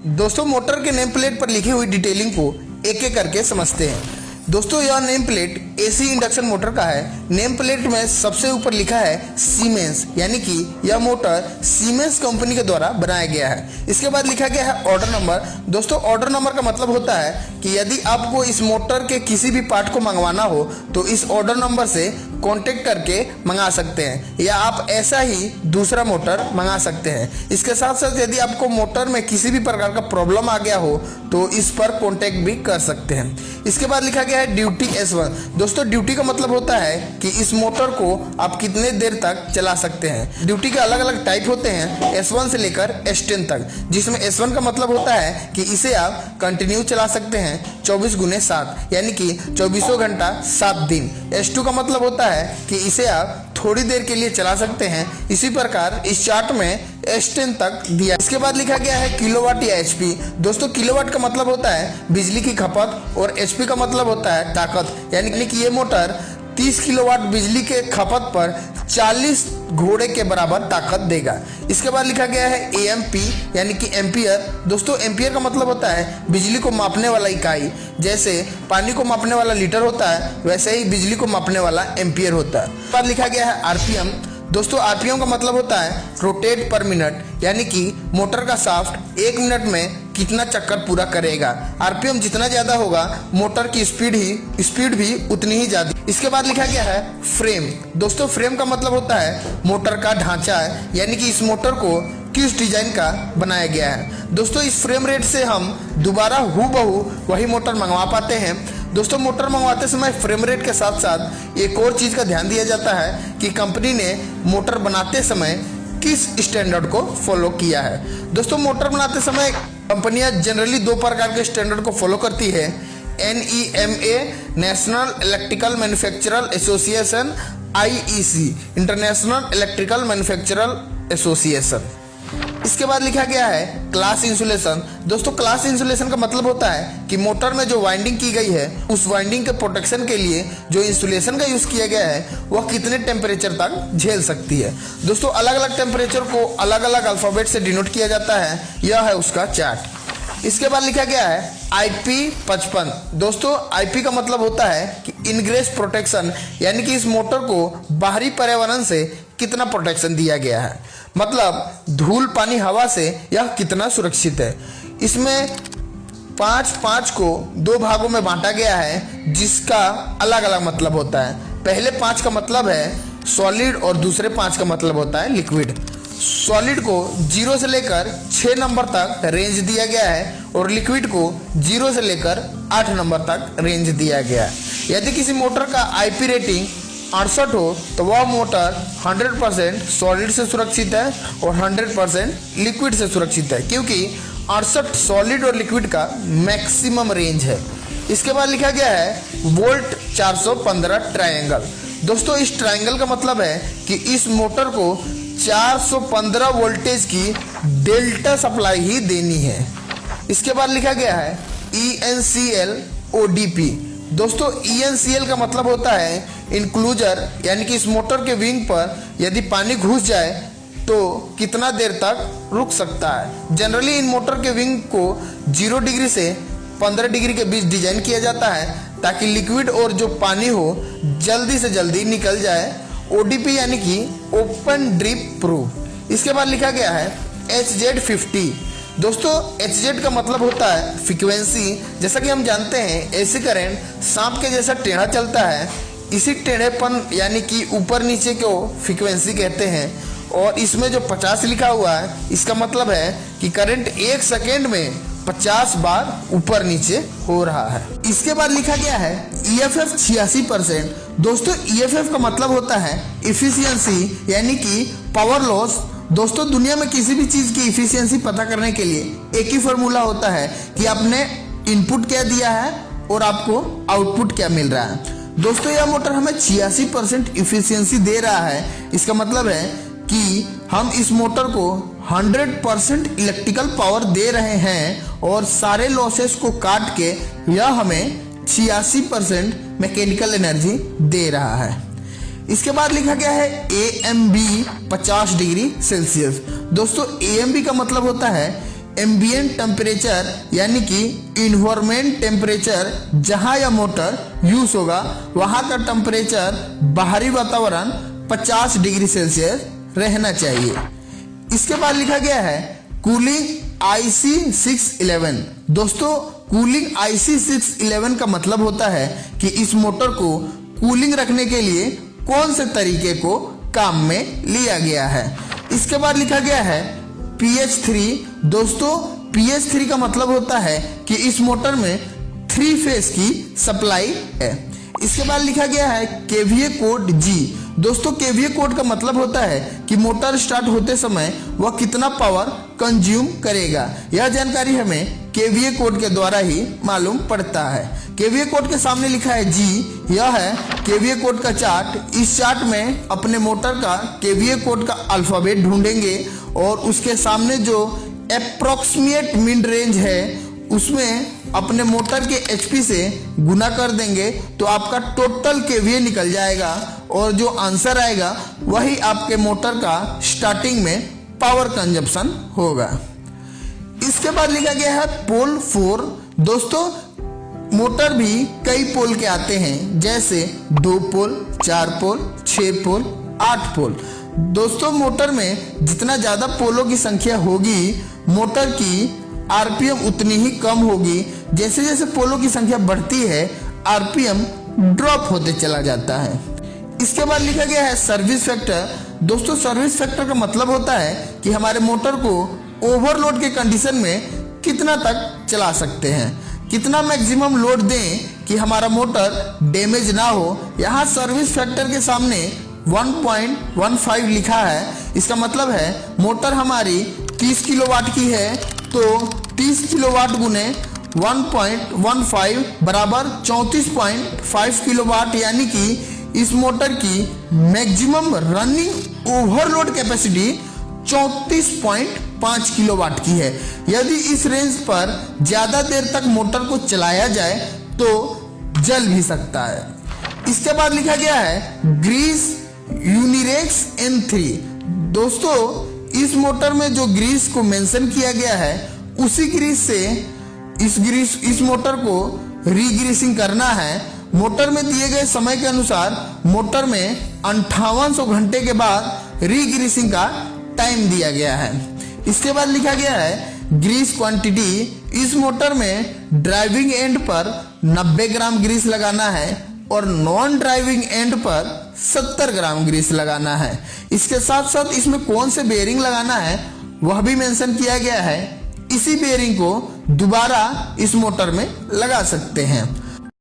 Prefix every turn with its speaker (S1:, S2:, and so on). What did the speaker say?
S1: दोस्तों मोटर के name plate पर लिखी हुई डिटेलिंग को एक एक करके समझते हैं। दोस्तों यह name plate AC induction motor का है। नेम प्लेट में सबसे ऊपर लिखा है सीमेंस, यानी कि यह मोटर सीमेंस कंपनी के द्वारा बनाया गया है। इसके बाद लिखा गया है ऑर्डर नंबर। दोस्तों ऑर्डर नंबर का मतलब होता है कि यदि आपको इस मोटर के किसी भी पार्ट को मंगवाना हो तो इस ऑर्डर नंबर से कांटेक्ट करके मंगा सकते हैं, या आप ऐसा ही दूसरा मोटर मंगा सकते हैं। इसके साथ साथ यदि आपको मोटर में किसी भी प्रकार का प्रॉब्लम आ गया हो तो इस पर कांटेक्ट भी कर सकते हैं। इसके बाद लिखा गया है ड्यूटी S1। दोस्तों ड्यूटी का मतलब होता है कि इस मोटर को आप कितने देर तक चला सकते हैं। ड्यूटी के अलग अलग टाइप होते हैं S1 से लेकर S10 तक, जिसमें S1 का मतलब होता है कि इसे आप कंटिन्यू चला सकते हैं 24x7, यानी कि 24 घंटा 7 दिन। S2 का मतलब होता है कि इसे आप थोड़ी देर के लिए चला सकते हैं। इसी प्रकार इस चार्ट में S10 तक दिया। इसके बाद लिखा गया है किलोवाट या HP। दोस्तों किलोवाट का मतलब होता है बिजली की खपत और HP का मतलब होता है ताकत, यानी कि ये मोटर 30 किलोवाट बिजली के खपत पर 40 घोड़े के बराबर ताकत देगा। इसके बाद लिखा गया है AMP, यानी कि एम्पियर। दोस्तों एम्पियर का मतलब होता है बिजली को मापने वाला इकाई। जैसे पानी को मापने वाला लीटर होता है, वैसे ही बिजली को मापने वाला एम्पियर होता है। इसके बाद लिखा गया है RPM। दोस्तों RPM का मतलब होता है रोटेट पर मिनट, यानी कि मोटर का शाफ्ट 1 मिनट में कितना चक्कर पूरा करेगा। RPM जितना ज्यादा होगा मोटर की स्पीड भी उतनी ही ज्यादा। इसके बाद लिखा गया है फ्रेम। दोस्तों फ्रेम का मतलब होता है मोटर का ढांचा, यानी कि इस मोटर को किस डिजाइन का बनाया गया है। दोस्तों इस फ्रेम रेट से हम दोबारा हूबहू वही मोटर मंगवा पाते हैं। दोस्तों मोटर मंगवाते समय फ्रेम रेट के साथ साथ एक और चीज का ध्यान दिया जाता है कि कंपनी ने मोटर बनाते समय किस स्टैंडर्ड को फॉलो किया है। दोस्तों मोटर बनाते समय कंपनियां जनरली 2 प्रकार के स्टैंडर्ड को फॉलो करती है। NEMA national electrical manufacturer association, IEC international electrical manufacturer association. इसके बाद लिखा गया है क्लास इंसुलेशन। दोस्तों क्लास इंसुलेशन का मतलब होता है कि मोटर में जो वाइंडिंग की गई है उस वाइंडिंग के प्रोटेक्शन के लिए जो इंसुलेशन का यूज किया गया है वह कितने टेम्परेचर तक झेल सकती है। दोस्तों अलग अलग टेम्परेचर को अलग अलग अल्फाबेट से डिनोट किया जाता है, यह है उसका चार्ट। इसके बाद लिखा गया है IP55। दोस्तों IP का मतलब होता है कि इनग्रेस प्रोटेक्शन, यानी कि इस मोटर को बाहरी पर्यावरण से कितना प्रोटेक्शन दिया गया है, मतलब धूल पानी हवा से यह कितना सुरक्षित है। इसमें 5 को 2 भागों में बांटा गया है, जिसका अलग अलग मतलब होता है। पहले 5 का मतलब है सॉलिड और दूसरे 5 का मतलब होता है लिक्विड। सॉलिड को 0 से लेकर 6 नंबर तक रेंज दिया गया है और लिक्विड को 0 से लेकर 8 नंबर तक रेंज दिया गया है। यदि किसी मोटर का IP रेटिंग 68 हो तो वह मोटर 100% सॉलिड से सुरक्षित है और 100% लिक्विड से सुरक्षित है, क्योंकि 68 सॉलिड और लिक्विड का मैक्सिमम रेंज है। इसके बाद लिखा गया है वोल्ट 415 ट्रायंगल। दोस्तों इस ट्रायंगल का मतलब है कि इस मोटर को 415 वोल्टेज की डेल्टा सप्लाई ही देनी है। इसके बाद लिखा गया है ENCL ODP। दोस्तों ENCL का मतलब होता है इंक्लूजर, यानी कि इस मोटर के विंग पर यदि पानी घुस जाए तो कितना देर तक रुक सकता है। जनरली इन मोटर के विंग को 0 डिग्री से 15 डिग्री के बीच डिजाइन किया जाता है ताकि लिक्विड और जो पानी हो जल्दी से जल्दी निकल जाए। ODP यानी कि ओपन ड्रिप प्रूफ। इसके बाद लिखा गया है HZ50। दोस्तों HZ का मतलब होता है फ्रीक्वेंसी। जैसा कि हम जानते हैं एसी करंट सांप के जैसा टेढ़ा चलता है, इसी टेढ़ेपन यानी कि ऊपर नीचे को फ्रीक्वेंसी कहते हैं। और इसमें जो 50 लिखा हुआ है इसका मतलब है कि करंट 1 सेकेंड में 50 बार ऊपर नीचे हो रहा है। इसके बाद लिखा गया है EFF 86%। दोस्तों EFF का मतलब होता है इफिशियंसी, यानी कि पावर लॉस। दोस्तों दुनिया में किसी भी चीज की इफिशियंसी पता करने के लिए एक ही फॉर्मूला होता है कि आपने इनपुट क्या दिया है और आपको आउटपुट क्या मिल रहा है। दोस्तों यह मोटर हमें 86% इफिशियंसी दे रहा है। इसका मतलब है कि हम इस मोटर को 100% इलेक्ट्रिकल पावर दे रहे हैं और सारे लॉसेस को काट के यह हमें 86% मैकेनिकल एनर्जी दे रहा है। इसके बाद लिखा गया है AMB 50 डिग्री सेल्सियस। दोस्तों AMB का मतलब होता है एम्बिएंट टेम्परेचर यानी कि इन्वायरमेंट टेम्परेचर जहां यह मोटर यूज होगा वहां का टेम्परेचर बाहरी वातावरण 50 डिग्री सेल्सियस रहना चाहिए। इसके बाद लिखा गया है कूलिंग IC 611। दोस्तों कूलिंग IC 611 का मतलब होता है कि इस मोटर को कूलिंग रखने के लिए कौन से तरीके को काम में लिया गया है। इसके बाद लिखा गया है PH3। दोस्तों PH3 का मतलब होता है कि इस मोटर में 3 फेज की सप्लाई है। इसके बाद लिखा गया है KVA कोड G। दोस्तों KVA कोड का मतलब होता है कि मोटर स्टार्ट होते समय वह कितना पावर कंज्यूम करेगा। यह जानकारी हमें KVA कोड के द्वारा ही मालूम पड़ता है। KVA कोड के सामने लिखा है G। यह है KVA कोड का चार्ट। इस चार्ट में अपने मोटर का KVA कोड का अल्फाबेट ढूंढेंगे और उसके सामने जो अप्रोक्सीमेट मिड रेंज है उसमें अपने मोटर के HP से गुना कर देंगे तो आपका टोटल KVA निकल जाएगा और जो आंसर आएगा वही आपके मोटर का स्टार्टिंग में पावर कंजप्शन होगा। इसके बाद लिखा गया है पोल 4। दोस्तों मोटर भी कई पोल के आते हैं, जैसे 2 पोल, 4 पोल, 6 पोल, 8 पोल। दोस्तों मोटर में जितना ज़्यादा पोलों की संख्या होगी मोटर की RPM उतनी ही कम होगी। जैसे जैसे पोलों की संख्या बढ़ती है RPM ड्रॉप होते चला जाता है। इसके बाद लिखा गया है सर्विस फैक्टर। दोस्तों सर्विस फैक्टर का मतलब होता है कि हमारे मोटर को ओवरलोड के कंडीशन में कितना तक चला सकते हैं, कितना मैक्सिमम लोड दें कि हमारा मोटर डैमेज ना हो। यहाँ सर्विस फैक्टर के सामने 1.15 लिखा है। इसका मतलब है मोटर हमारी 30 किलोवाट की है तो 30 किलोवाट गुने 1.15 बराबर 34.5 किलोवाट, यानी कि इस मोटर की maximum running overload capacity 34.5 kilowatt की है। यदि इस रेंज पर ज़्यादा देर तक मोटर को चलाया जाए तो जल भी सकता है। इसके बाद लिखा गया है ग्रीस यूनिरेक्स N3। दोस्तों इस मोटर में जो ग्रीस को मेंशन किया गया है उसी ग्रीस से इस मोटर को रीग्रीसिंग करना है। मोटर में दिए गए समय के अनुसार मोटर में 5800 घंटे के बाद रीग्रीसिंग का टाइम दिया गया है। इसके बाद लिखा गया है ग्रीस क्वांटिटी। इस मोटर में ड्राइविंग एंड पर 90 ग्राम ग्रीस लगाना है और नॉन ड्राइविंग एंड पर 70 ग्राम ग्रीस लगाना है। इसके साथ साथ इसमें कौन से बेयरिंग लगाना है वह भी मेंशन किया गया है। इसी बेयरिंग को दोबारा इस मोटर में लगा सकते हैं।